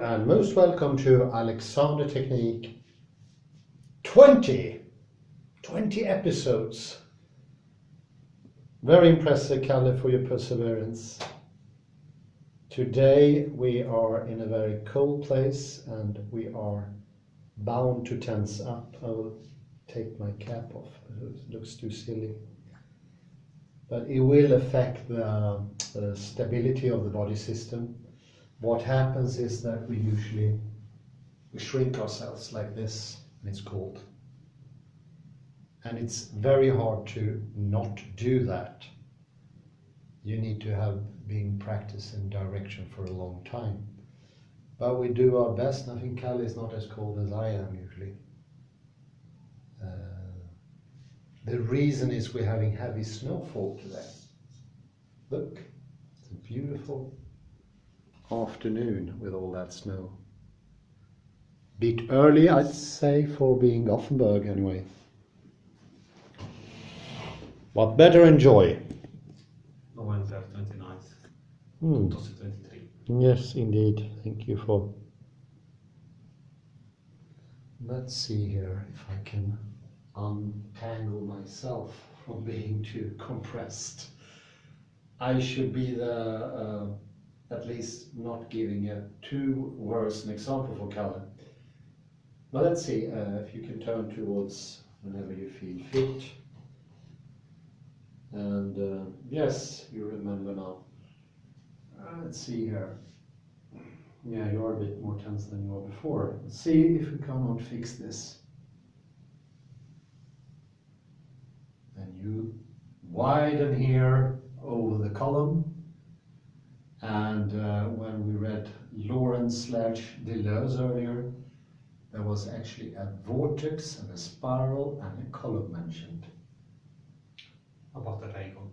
and most welcome to Alexander Technique 20 episodes. Very impressive, Kalle, for your perseverance. Today we are in a very cold place and we are bound to tense up. I will take my cap off, it looks too silly. But it will affect the stability of the body system. What happens is that we shrink ourselves like this, and it's cold. And it's very hard to not do that. You need to have been practicing direction for a long time. But we do our best, and I think Kalle is not as cold as I am usually. The reason is we're having heavy snowfall today. Look, it's a beautiful afternoon with all that snow. Bit early, I'd say, for being Gothenburg anyway. But better enjoy. November 29th, 2023. Yes, indeed. Thank you for... Let's see here if I can untangle myself from being too compressed. I should be the... at least not giving a too worse an example for Kalle. But let's see if you can turn towards whenever you feel fit. And yes, you remember now. Let's see here. Yeah, you're a bit more tense than you were before. Let's see if we cannot fix this. Then you widen here over the column. And when we read Lawrence/Deleuze earlier, there was actually a vortex and a spiral and a column mentioned. About the triangle.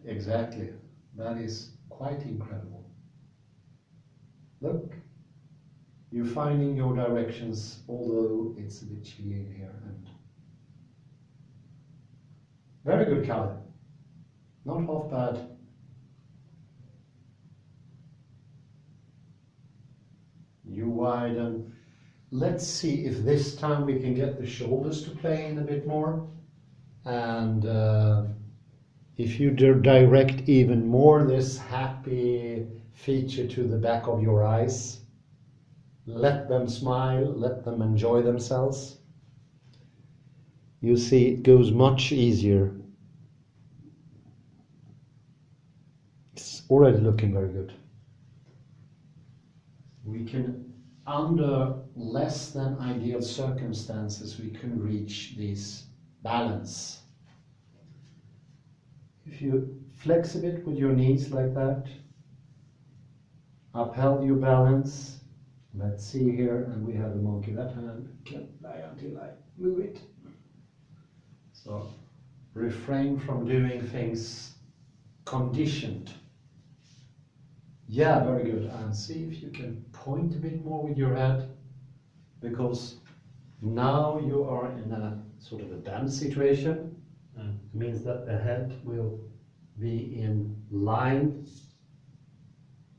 Exactly. That is quite incredible. Look, you're finding your directions, although it's a bit chilly in here. And very good, Kalle. Not half bad. You widen. Let's see if this time we can get the shoulders to play in a bit more. And if you direct even more this happy feature to the back of your eyes, let them smile, let them enjoy themselves. You see it goes much easier. It's already looking very good. We can, under less than ideal circumstances, we can reach this balance. If you flex a bit with your knees like that, upheld your balance. Let's see here, and we have the monkey. That hand can lie until I move it. So refrain from doing things conditioned. Yeah, very good. And see if you can point a bit more with your head, because now you are in a sort of a bend situation. It means that the head will be in line,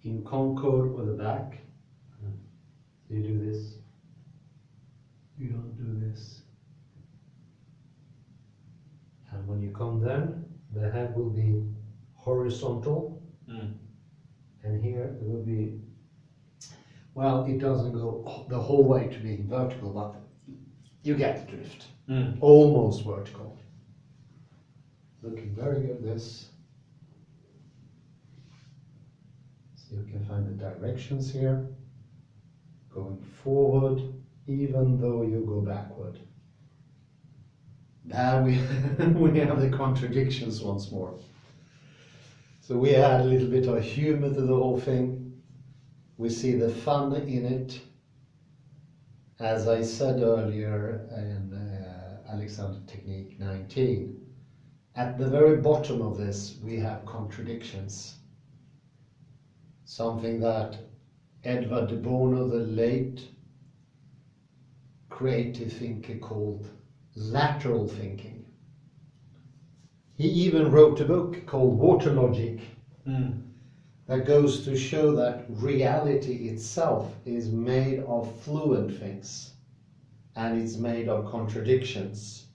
in concord with the back. So you do this. You don't do this. And when you come down, the head will be horizontal. And here it will be, well, it doesn't go the whole way to being vertical, but you get the drift. Almost vertical. Looking very good, this. So you can find the directions here. Going forward, even though you go backward. Now we have the contradictions once more. So we add a little bit of humor to the whole thing. We see the fun in it. As I said earlier in Alexander Technique 19, at the very bottom of this we have contradictions. Something that Edward de Bono, the late creative thinker, called lateral thinking. He even wrote a book called Water Logic That goes to show that reality itself is made of fluent things, and it's made of contradictions.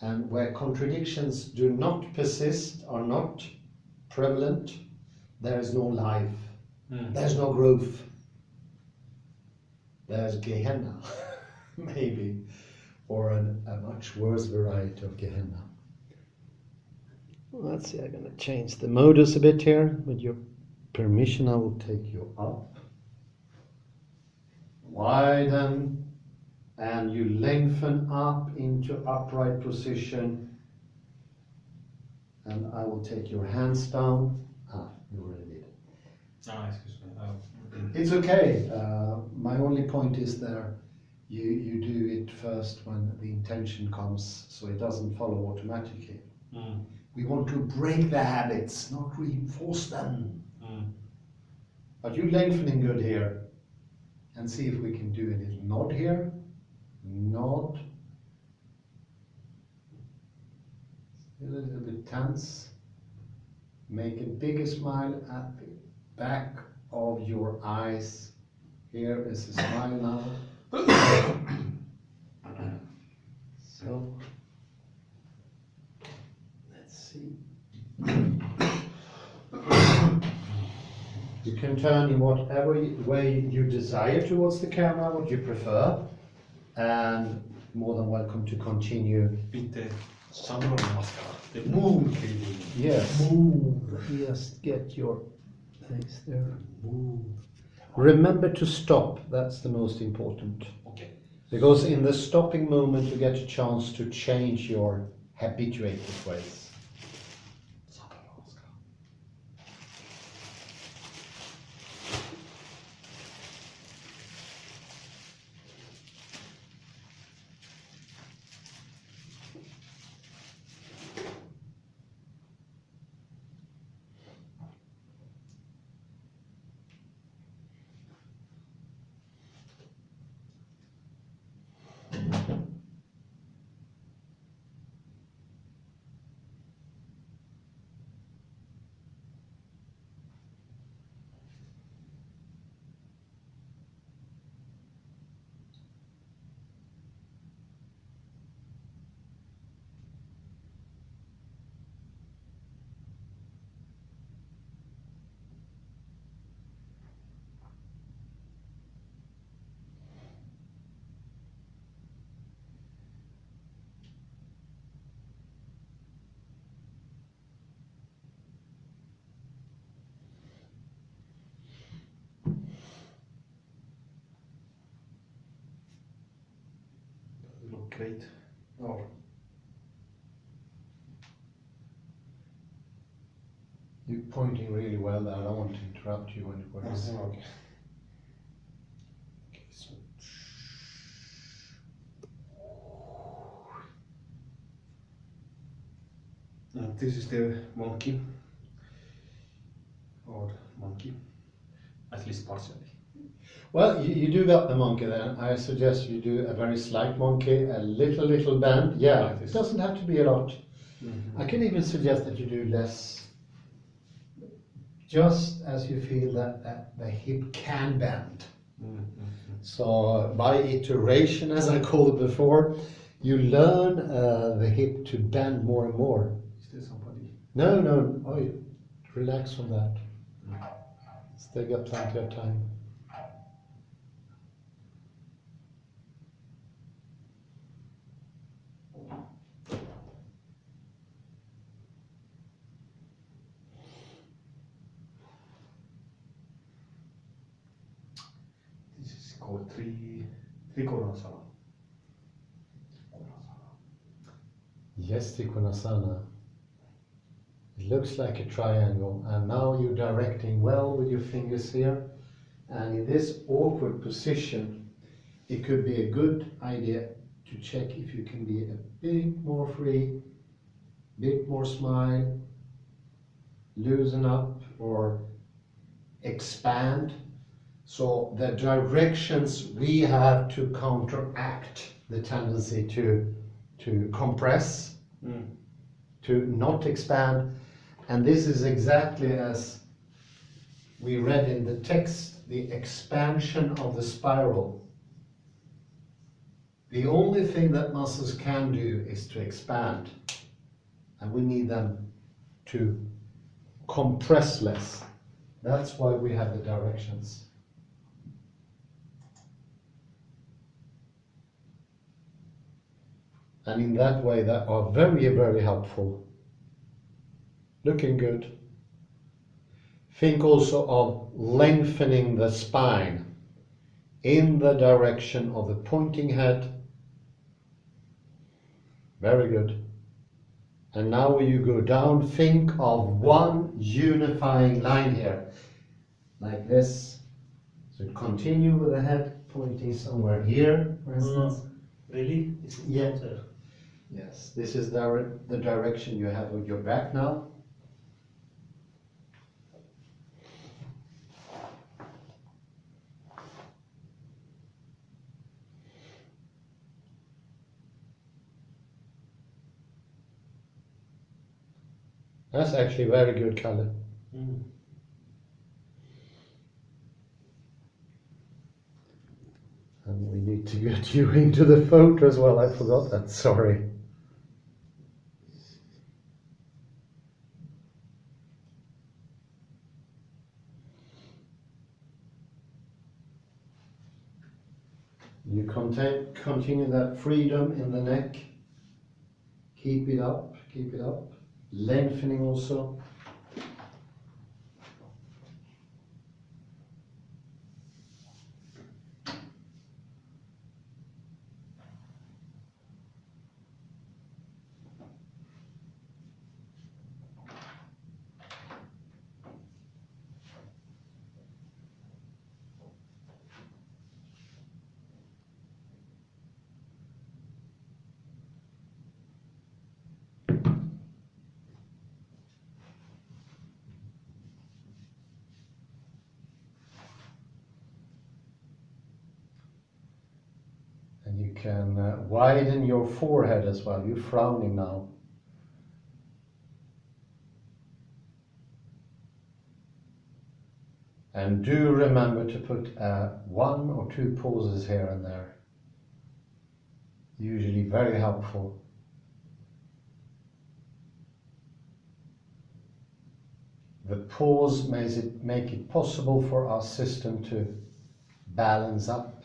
And where contradictions do not persist, are not prevalent, there is no life, there's no growth. There's Gehenna, maybe, or a much worse variety of Gehenna. Well, let's see, I'm going to change the modus a bit here. With your permission, I will take you up. Widen, and you lengthen up into upright position. And I will take your hands down. You already did. Excuse me. It's okay. My only point is there, you do it first when the intention comes, so it doesn't follow automatically. We want to break the habits, not reinforce them. But you lengthening good here, and see if we can do a little nod here. Nod. A little bit tense. Make a bigger smile at the back of your eyes. Here is a smile now. So, let's see. You can turn in whatever way you desire towards the camera, what you prefer, and more than welcome to continue. With the Chandra Namaskar, the moon cleaning. Yes. Move. Just get your legs there. Move. Remember to stop. That's the most important. Okay. Because in the stopping moment you get a chance to change your habituated ways. Chandra Namaskar. Look great. Oh. You're pointing really well there. I don't want to interrupt you when it works. Okay. Okay, so. And this is the monkey, or monkey, at least partially. Well, you do got the monkey then. I suggest you do a very slight monkey, a little bend. Yeah, Like it this. doesn't have to be a lot. I can even suggest that you do less. Just as you feel that the hip can bend. So by iteration, as I called it before, you learn the hip to bend more and more. Is there somebody? No, relax from that. Still got plenty of time. This is called Trikonasana. Yes, Trikonasana. It looks like a triangle, and now you're directing well with your fingers here. And in this awkward position, it could be a good idea to check if you can be a bit more free, bit more smile, loosen up or expand. So the directions we have to counteract the tendency to compress, to not expand. And this is exactly as we read in the text the expansion of the spiral. The only thing that muscles can do is to expand, and we need them to compress less. That's why we have the directions. And in that way, that are very, very helpful. Looking good. Think also of lengthening the spine in the direction of the pointing head. Very good. And now when you go down, think of one unifying line here, like this. So continue with the head pointing somewhere here, for instance. Really? Yeah. Yes, this is the direction you have with your back now. That's actually very good color. Mm. And we need to get you into the photo as well. I forgot that, sorry. You continue that freedom in the neck. Keep it up, keep it up. Lengthening also. And you can widen your forehead as well. You're frowning now. And do remember to put one or two pauses here and there. Usually very helpful. The pause make it possible for our system to balance up.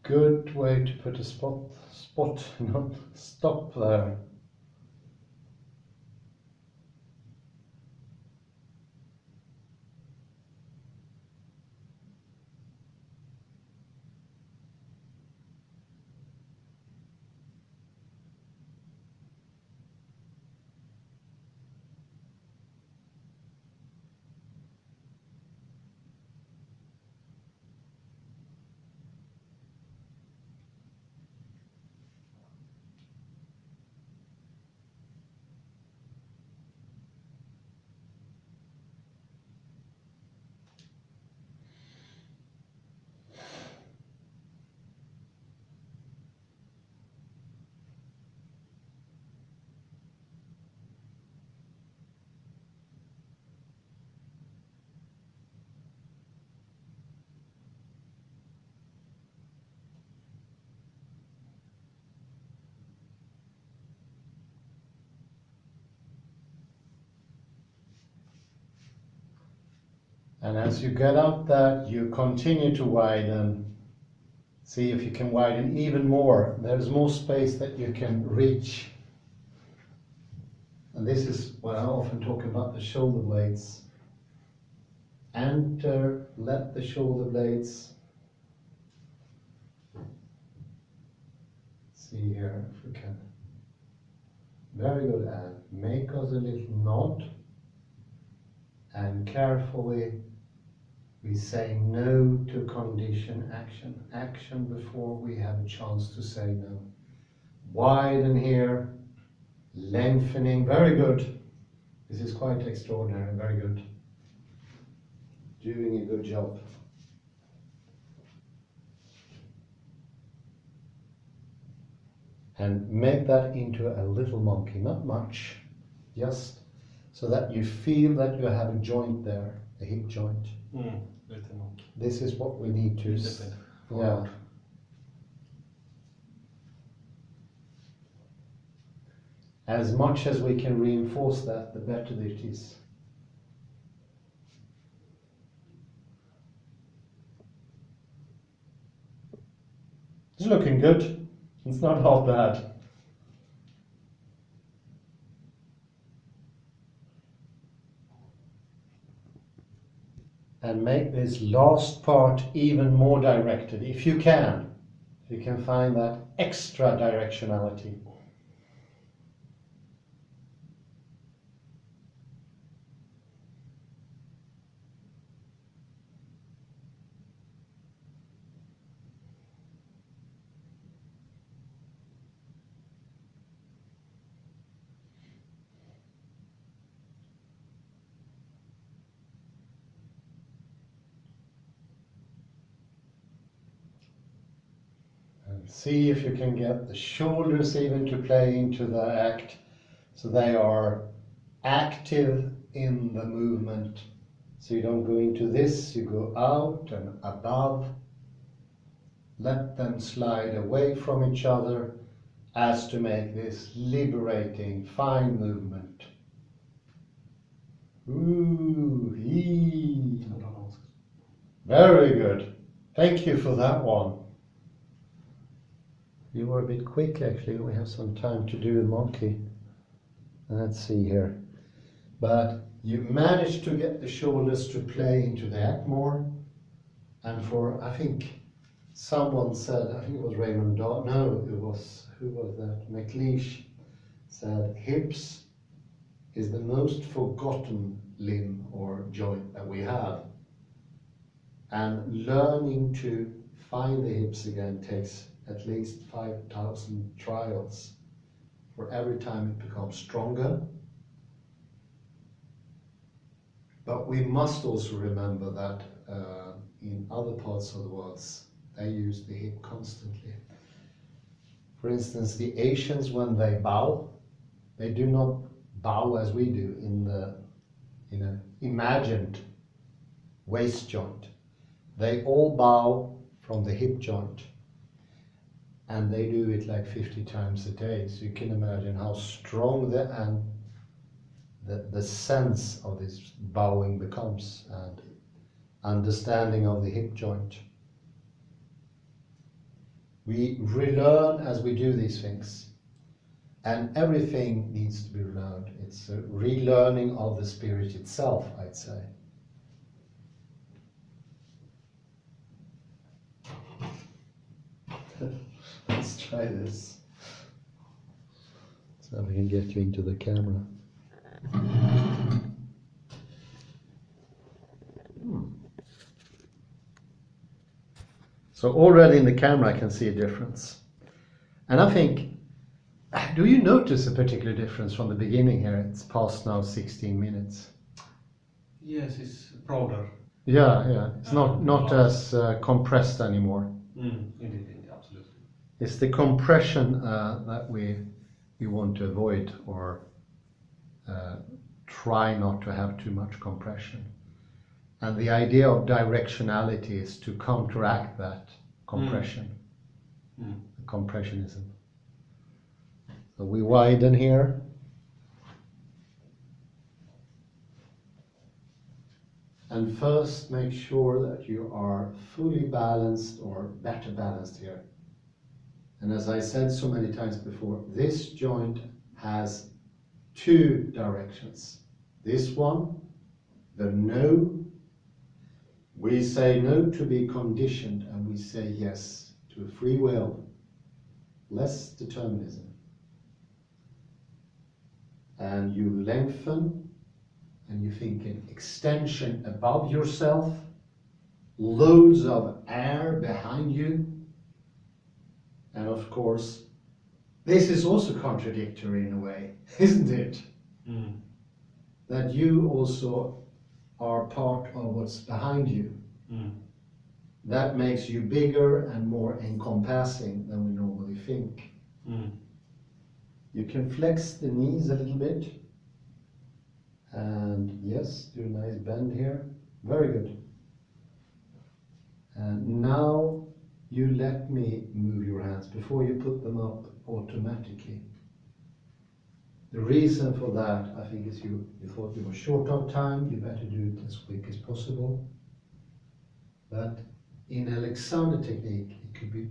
Good way to put a not stop there. And as you get up that, you continue to widen. See if you can widen even more. There's more space that you can reach. And this is what I often talk about, the shoulder blades. Enter, let the shoulder blades. See here if we can. Very good, and make us a little nod. And carefully We say no to condition action. Action before we have a chance to say no. Widen here, lengthening, very good. This is quite extraordinary, very good. Doing a good job. And make that into a little monkey, not much, just so that you feel that you have a joint there, a hip joint. Little monkey. This is what we need to. Yeah. As much as we can reinforce that, the better it is. It's looking good. It's not half bad. And make this last part even more directed, if you can. You can find that extra directionality. See if you can get the shoulders even to play into the act, so they are active in the movement. So you don't go into this, you go out and above. Let them slide away from each other as to make this liberating, fine movement. Ooh, hee. Chandra Namaskar. Very good. Thank you for that one. You were a bit quick actually. We have some time to do a monkey. Let's see here. But you managed to get the shoulders to play into the act more. And for, I think, someone said, I think it was Raymond Dahl, no, it was, who was that? McLeish said, hips is the most forgotten limb or joint that we have. And learning to find the hips again takes at least 5,000 trials. For every time it becomes stronger. But we must also remember that in other parts of the world, they use the hip constantly. For instance, the Asians, when they bow, they do not bow as we do in the imagined waist joint. They all bow from the hip joint. And they do it like 50 times a day. So you can imagine how strong the sense of this bowing becomes, and understanding of the hip joint. We relearn as we do these things. And everything needs to be relearned. It's a relearning of the spirit itself, I'd say. Let's try this. So we can get you into the camera. So already in the camera I can see a difference. And I think, do you notice a particular difference from the beginning here? It's past now 16 minutes. Yes, it's broader. Yeah. It's not as compressed anymore. Indeed, absolutely. It's the compression that we want to avoid, or try not to have too much compression. And the idea of directionality is to counteract that compression, compressionism. So we widen here. And first make sure that you are fully balanced or better balanced here. And as I said so many times before, this joint has two directions. This one, the no. We say no to be conditioned, and we say yes to a free will, less determinism. And you lengthen, and you think an extension above yourself, loads of air behind you. And of course, this is also contradictory in a way, isn't it? Mm. That you also are part of what's behind you. Mm. That makes you bigger and more encompassing than we normally think. Mm. You can flex the knees a little bit. And yes, do a nice bend here. Very good. And now you let me move your hands before you put them up automatically. The reason for that, I think, is you thought you were short of time. You better do it as quick as possible. But in Alexander technique, it could be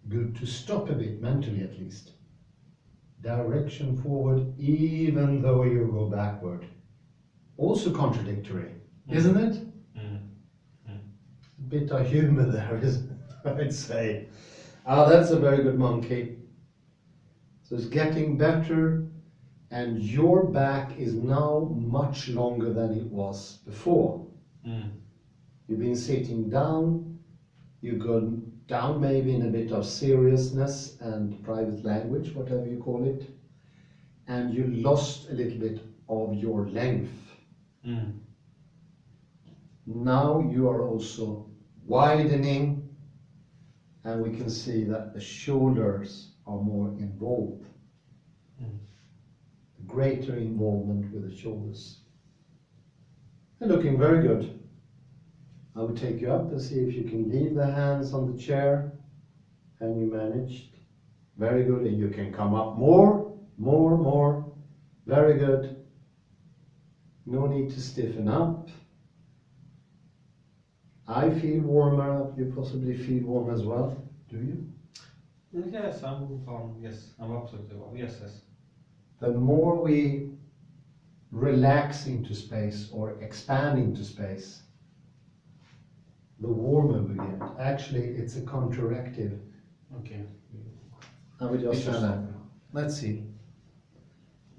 good to stop a bit, mentally at least. Direction forward, even though you go backward. Also contradictory, isn't it? Mm. Mm. A bit of humor there, isn't it? I'd say. Ah, that's a very good monkey. So it's getting better, and your back is now much longer than it was before. Mm. You've been sitting down, you've gone down maybe in a bit of seriousness and private language, whatever you call it, and you lost a little bit of your length. Mm. Now you are also widening, and we can see that the shoulders are more involved. Mm. Greater involvement with the shoulders. And looking very good. I will take you up and see if you can leave the hands on the chair. And you managed. Very good. And you can come up more. Very good. No need to stiffen up. I feel warmer. You possibly feel warm as well. Do you? Yes, I'm yes, I'm absolutely warm. Yes, yes. The more we relax into space or expand into space, the warmer we get. Actually, it's a counteractive. Okay. And we just Interesting. let's see.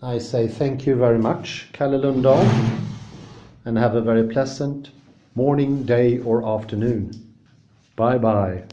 I say thank you very much, Kalle Lundahl, and have a very pleasant morning, day, or afternoon. Bye bye.